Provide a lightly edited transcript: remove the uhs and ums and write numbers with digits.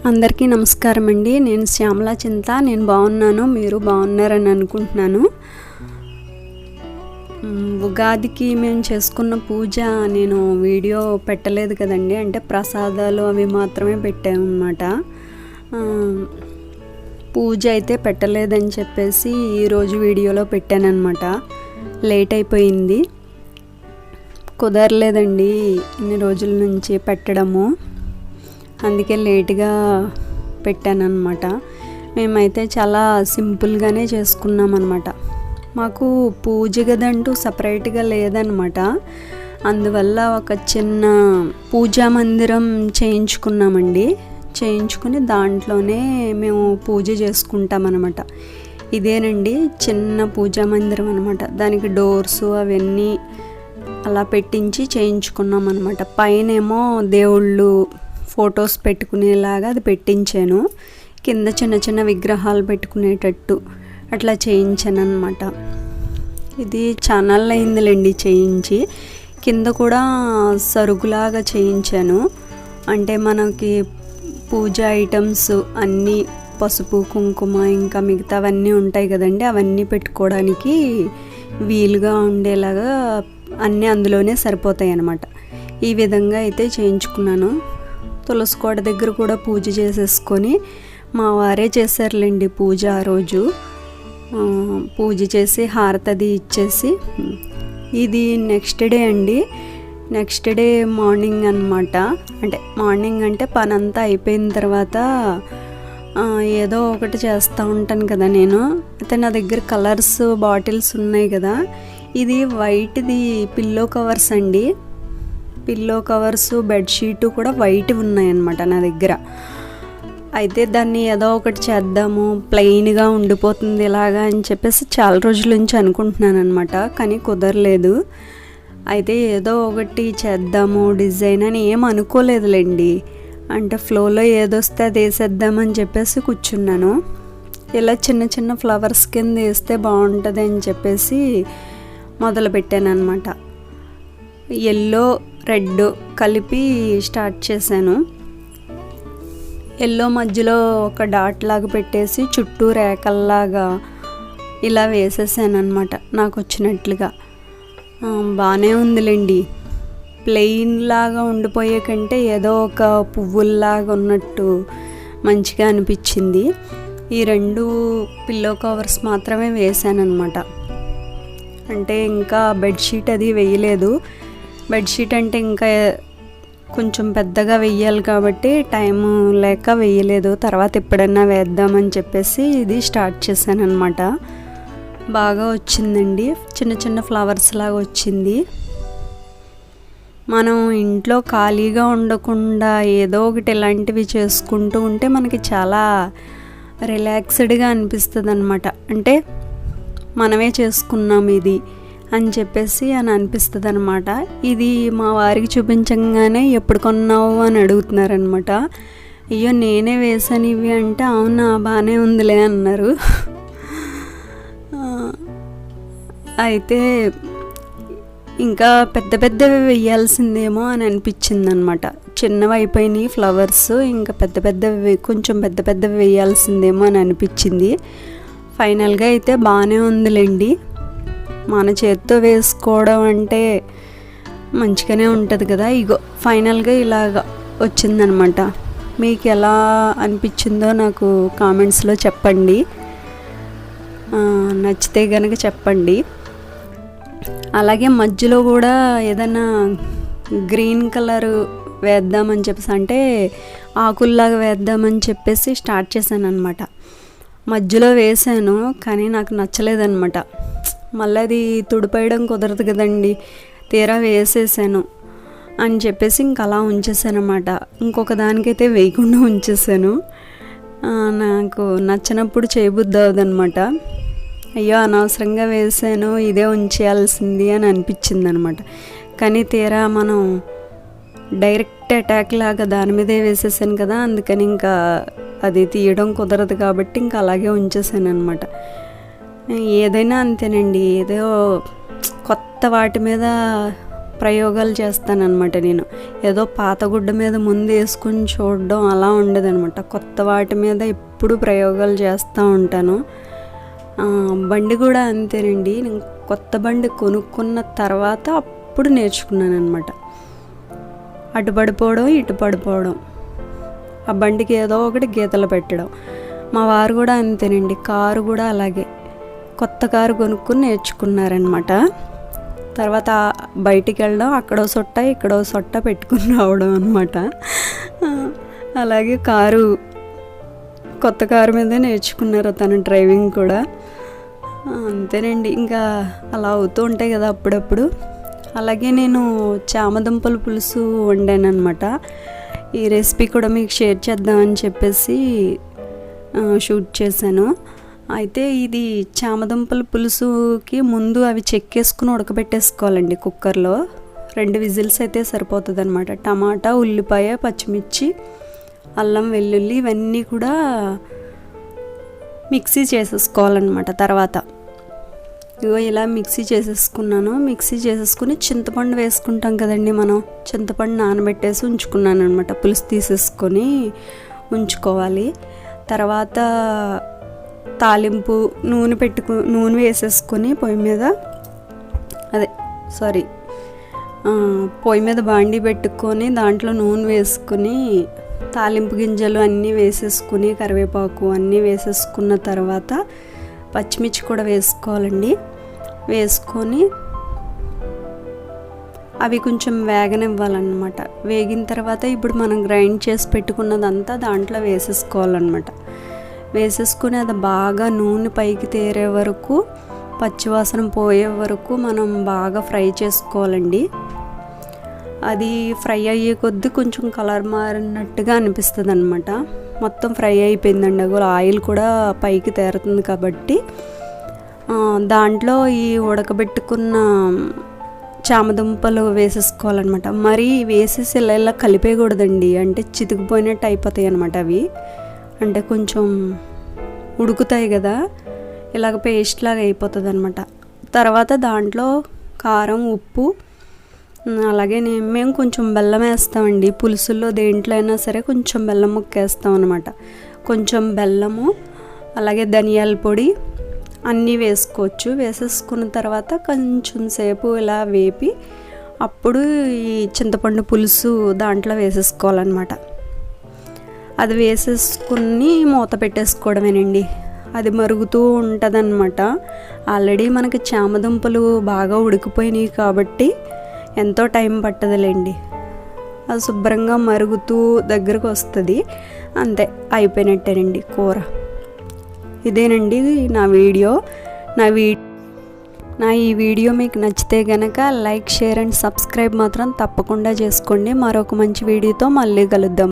అందరికీ నమస్కారం అండి. నేను శ్యామల చింత. నేను బాగున్నాను, మీరు బాగున్నారని అనుకుంటున్నాను. ఉగాదికి మేము చేసుకున్న పూజ నేను వీడియో పెట్టలేదు కదండి, అంటే ప్రసాదాలు అవి మాత్రమే పెట్టాము అన్నమాట. పూజ అయితే పెట్టలేదని చెప్పేసి ఈరోజు వీడియోలో పెట్టానన్నమాట. లేట్ అయిపోయింది, కుదరలేదండి ఇన్ని రోజుల నుంచి పెట్టడము, అందుకే లేట్గా పెట్టానన్నమాట. మేమైతే చాలా సింపుల్గానే చేసుకున్నాం అన్నమాట. మాకు పూజ గదంటూ సపరేట్గా లేదన్నమాట. అందువల్ల ఒక చిన్న పూజా మందిరం చేయించుకున్నామండి. చేయించుకుని దాంట్లోనే మేము పూజ చేసుకుంటామన్నమాట. ఇదేనండి చిన్న పూజా మందిరం అనమాట. దానికి డోర్స్ అవన్నీ అలా పెట్టించి చేయించుకున్నాం అనమాట. పైనేమో దేవుళ్ళు ఫొటోస్ పెట్టుకునేలాగా అది పెట్టించాను, కింద చిన్న చిన్న విగ్రహాలు పెట్టుకునేటట్టు అట్లా చేయించాను అనమాట. ఇది ఛానల్ అయిందిలేండి చేయించి. కింద కూడా సరుగులాగా చేయించాను, అంటే మనకి పూజ ఐటమ్స్ అన్నీ పసుపు కుంకుమ ఇంకా మిగతావన్నీ ఉంటాయి కదండి, అవన్నీ పెట్టుకోవడానికి వీలుగా ఉండేలాగా అన్నీ అందులోనే సరిపోతాయి అన్నమాట. ఈ విధంగా అయితే చేయించుకున్నాను. తులసి కోట దగ్గర కూడా పూజ చేసేసుకొని మా వారే చేశారులేండి పూజ. ఆ రోజు పూజ చేసి హారతది ఇచ్చేసి, ఇది నెక్స్ట్ డే అండి. నెక్స్ట్ డే మార్నింగ్ అనమాట. అంటే మార్నింగ్ అంటే పనంతా అయిపోయిన తర్వాత ఏదో ఒకటి చేస్తూ ఉంటాను కదా నేను. అయితే నా దగ్గర కలర్స్ బాటిల్స్ ఉన్నాయి కదా. ఇది వైట్ది పిల్లో కవర్స్ అండి. పిల్లో కవర్స్ బెడ్షీట్ కూడా వైట్ ఉన్నాయన్నమాట నా దగ్గర. అయితే దాన్ని ఏదో ఒకటి చేద్దాము, ప్లెయిన్గా ఉండిపోతుంది ఇలాగా అని చెప్పేసి చాలా రోజుల నుంచి అనుకుంటున్నాను అనమాట, కానీ కుదరలేదు. అయితే ఏదో ఒకటి చేద్దాము డిజైన్ అని ఏం అనుకోలేదులేండి, అంటే ఫ్లోలో ఏదొస్తే అది వేసేద్దామని చెప్పేసి కూర్చున్నాను. ఇలా చిన్న చిన్న ఫ్లవర్స్ కింద వేస్తే బాగుంటుంది అని చెప్పేసి మొదలుపెట్టాను అనమాట. ఎల్లో రెడ్ కలిపి స్టార్ట్ చేశాను. ఎల్లో మధ్యలో ఒక డాట్ లాగా పెట్టేసి చుట్టూ రేఖల్లాగా ఇలా వేసేసాను అనమాట నాకు వచ్చినట్లుగా. బాగానే ఉందిలేండి, ప్లెయిన్ లాగా ఉండిపోయే కంటే ఏదో ఒక పువ్వుల్లాగా ఉన్నట్టు మంచిగా అనిపించింది. ఈ 2 పిల్లో కవర్స్ మాత్రమే వేసాను అనమాట. అంటే ఇంకా బెడ్షీట్ అది వేయలేదు. బెడ్షీట్ అంటే ఇంకా కొంచెం పెద్దగా వేయాలి కాబట్టి టైం లేక వేయలేదు. తర్వాత ఎప్పుడన్నా వేద్దామని చెప్పేసి ఇది స్టార్ట్ చేశాను అనమాట. బాగా వచ్చిందండి, చిన్న చిన్న ఫ్లవర్స్ లాగా వచ్చింది. మనం ఇంట్లో ఖాళీగా ఉండకుండా ఏదో ఒకటి ఇలాంటివి చేసుకుంటూ ఉంటే మనకి చాలా రిలాక్స్డ్గా అనిపిస్తుంది అనమాట. అంటే మనమే చేసుకున్నాం ఇది అని చెప్పేసి అని అనిపిస్తుంది అనమాట. ఇది మా వారికి చూపించగానే ఎప్పుడు కొన్నావు అని అడుగుతున్నారనమాట. అయ్యో నేనే వేసాను ఇవి అంటే, అవునా బాగానే ఉందిలే అన్నారు. అయితే ఇంకా పెద్ద పెద్దవి వేయాల్సిందేమో అని అనిపించింది అనమాట. చిన్నవి అయిపోయినాయి ఫ్లవర్స్, ఇంకా పెద్ద పెద్దవి కొంచెం పెద్ద పెద్దవి వేయాల్సిందేమో అని అనిపించింది. ఫైనల్గా అయితే బాగానే ఉందిలేండి. మన చేత్తో వేసుకోవడం అంటే మంచిగానే ఉంటుంది కదా. ఇగో ఫైనల్గా ఇలాగ వచ్చిందనమాట. మీకు ఎలా అనిపించిందో నాకు కామెంట్స్లో చెప్పండి, నచ్చితే కనుక చెప్పండి. అలాగే మధ్యలో కూడా ఏదైనా గ్రీన్ కలర్ వేద్దామని చెప్పేసి, అంటే ఆకుల్లాగా వేద్దామని చెప్పేసి స్టార్ట్ చేశాను అనమాట. మధ్యలో వేసాను కానీ నాకు నచ్చలేదన్నమాట. మళ్ళీ అది తుడిపేయడం కుదరదు కదండి, తీరా వేసేసాను అని చెప్పేసి ఇంక అలా ఉంచేసాను అన్నమాట. ఇంకొక దానికైతే వేయకుండా ఉంచేసాను. నాకు నచ్చినప్పుడు చేయబుద్ధి అవ్వదన్నమాట. అయ్యో అనవసరంగా వేసాను, ఇదే ఉంచేయాల్సింది అని అనిపించింది అనమాట. కానీ తీరా మనం డైరెక్ట్ అటాక్ లాగా దాని మీదే వేసేసాను కదా, అందుకని ఇంకా అది తీయడం కుదరదు కాబట్టి ఇంకా అలాగే ఉంచేసాను అనమాట. ఏదైనా అంతేనండి, ఏదో కొత్త వాటి మీద ప్రయోగాలు చేస్తానన్నమాట. నేను ఏదో పాత గుడ్డ మీద ముందు వేసుకుని చూడడం అలా ఉండదనమాట. కొత్త వాటి మీద ఎప్పుడు ప్రయోగాలు చేస్తూ ఉంటాను. బండి కూడా అంతేనండి. నేను కొత్త బండి కొనుక్కున్న తర్వాత అప్పుడు నేర్చుకున్నాను అనమాట. అటు పడిపోవడం ఇటు పడిపోవడం, ఆ బండికి ఏదో ఒకటి గీతలు పెట్టడం. మా వారు కూడా అంతేనండి. కారు కూడా అలాగే కొత్త కారు కొనుక్కుని నేర్చుకున్నారనమాట. తర్వాత బయటికి వెళ్ళడం, అక్కడో సొట్ట ఇక్కడో సొట్ట పెట్టుకుని రావడం అనమాట. అలాగే కొత్త కారు మీదే నేర్చుకున్నారు తన డ్రైవింగ్ కూడా. అంతేనండి, ఇంకా అలా అవుతూ ఉంటాయి కదా అప్పుడప్పుడు. అలాగే నేను చామదుంపల పులుసు వండాను అనమాట. ఈ రెసిపీ కూడా మీకు షేర్ చేద్దామని చెప్పేసి షూట్ చేశాను. అయితే ఇది చామదుంపల పులుసుకి ముందు అవి చెక్కేసుకుని ఉడకబెట్టేసుకోవాలండి కుక్కర్లో. 2 విజిల్స్ అయితే సరిపోతుంది అనమాట. టమాటా, ఉల్లిపాయ, పచ్చిమిర్చి, అల్లం వెల్లుల్లి ఇవన్నీ కూడా మిక్సీ చేసేసుకోవాలన్నమాట. తర్వాత ఇగో ఇలా మిక్సీ చేసేసుకున్నాను. మిక్సీ చేసేసుకుని చింతపండు వేసుకుంటాం కదండి మనం. చింతపండు నానబెట్టేసి ఉంచుకున్నాను అనమాట. పులుసు తీసేసుకొని ఉంచుకోవాలి. తర్వాత తాలింపు నూనె వేసేసుకొని పొయ్యి మీద బాండీ పెట్టుకొని దాంట్లో నూనె వేసుకొని తాలింపు గింజలు అన్నీ వేసేసుకుని కరివేపాకు అన్నీ వేసేసుకున్న తర్వాత పచ్చిమిర్చి కూడా వేసుకోవాలండి. వేసుకొని అవి కొంచెం వేగనివ్వాలన్నమాట. వేగిన తర్వాత ఇప్పుడు మనం గ్రైండ్ చేసి పెట్టుకున్నదంతా దాంట్లో వేసేసుకోవాలన్నమాట. వేసేసుకుని అది బాగా నూనె పైకి తేరే వరకు, పచ్చివాసన పోయే వరకు మనం బాగా ఫ్రై చేసుకోవాలండి. అది ఫ్రై అయ్యే కొద్దీ కొంచెం కలర్ మారినట్టుగా అనిపిస్తుంది అనమాట. మొత్తం ఫ్రై అయిపోయిందండి. ఆయిల్ కూడా పైకి తేరుతుంది కాబట్టి దాంట్లో ఈ ఉడకబెట్టుకున్న చామదుంపలు వేసేసుకోవాలన్నమాట. మరి వేసేసి ఇలా కలిపేయకూడదండి, అంటే చితికిపోయినట్టు అయిపోతాయి అన్నమాట. అవి అంటే కొంచెం ఉడుకుతాయి కదా, ఇలాగ పేస్ట్ లాగా అయిపోతుంది అనమాట. తర్వాత దాంట్లో కారం, ఉప్పు, అలాగే మేము కొంచెం బెల్లం వేస్తామండి. పులుసుల్లో దేంట్లో అయినా సరే కొంచెం బెల్లం ముక్క వేస్తాం అనమాట. కొంచెం బెల్లము, అలాగే ధనియాల పొడి అన్నీ వేసుకోవచ్చు. వేసేసుకున్న తర్వాత కొంచెం సేపు ఇలా వేపి అప్పుడు ఈ చింతపండు పులుసు దాంట్లో వేసేసుకోవాలన్నమాట. అది వేసేసుకుని మూత పెట్టేసుకోవడమేనండి. అది మరుగుతూ ఉంటుందన్నమాట. ఆల్రెడీ మనకి చామదుంపలు బాగా ఉడికిపోయినాయి కాబట్టి ఎంతో టైం పట్టదులేండి. అది శుభ్రంగా మరుగుతూ దగ్గరకు వస్తుంది. అంతే, అయిపోయినట్టేనండి కూర. ఇదేనండి నా ఈ వీడియో మీకు నచ్చితే గనక లైక్, షేర్ అండ్ సబ్స్క్రైబ్ మాత్రం తప్పకుండా చేసుకోండి. మరొక మంచి వీడియోతో మళ్ళీ కలుద్దాం.